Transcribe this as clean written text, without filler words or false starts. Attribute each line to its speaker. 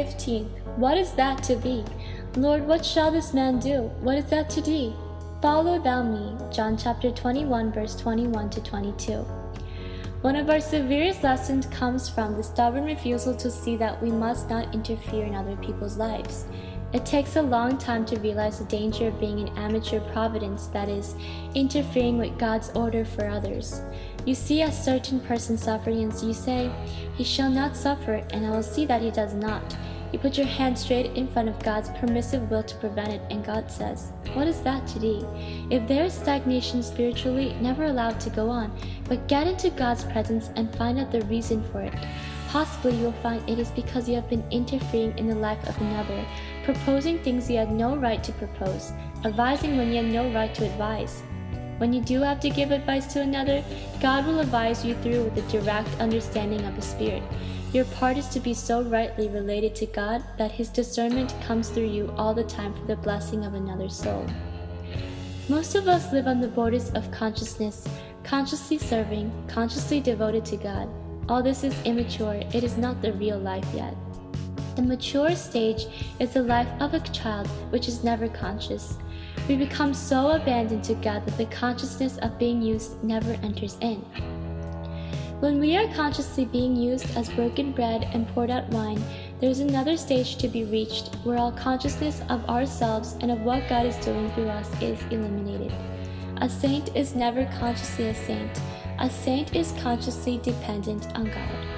Speaker 1: 15. What is that to thee? Lord, what shall this man do? What is that to thee? Follow thou me. John chapter 21, verse 21 to 22. One of our severest lessons comes from the stubborn refusal to see that we must not interfere in other people's lives. It takes a long time to realize the danger of being an amateur providence, that is, interfering with God's order for others. You see a certain person suffering and you say, "He shall not suffer, and I will see that he does not." You put your hand straight in front of God's permissive will to prevent it, and God says, "What is that to thee?" If there is stagnation spiritually, never allow it to go on, but get into God's presence and find out the reason for it. Possibly you will find it is because you have been interfering in the life of another, proposing things you had no right to propose, advising when you had no right to advise. When you do have to give advice to another, God will advise you through with a direct understanding of the Spirit. Your part is to be so rightly related to God that His discernment comes through you all the time for the blessing of another's soul. Most of us live on the borders of consciousness, consciously serving, consciously devoted to God. All this is immature, it is not the real life yet. The mature stage is the life of a child which is never conscious. We become so abandoned to God that the consciousness of being used never enters in. When we are consciously being used as broken bread and poured out wine, there is another stage to be reached where all consciousness of ourselves and of what God is doing through us is eliminated. A saint is never consciously a saint. A saint is consciously dependent on God.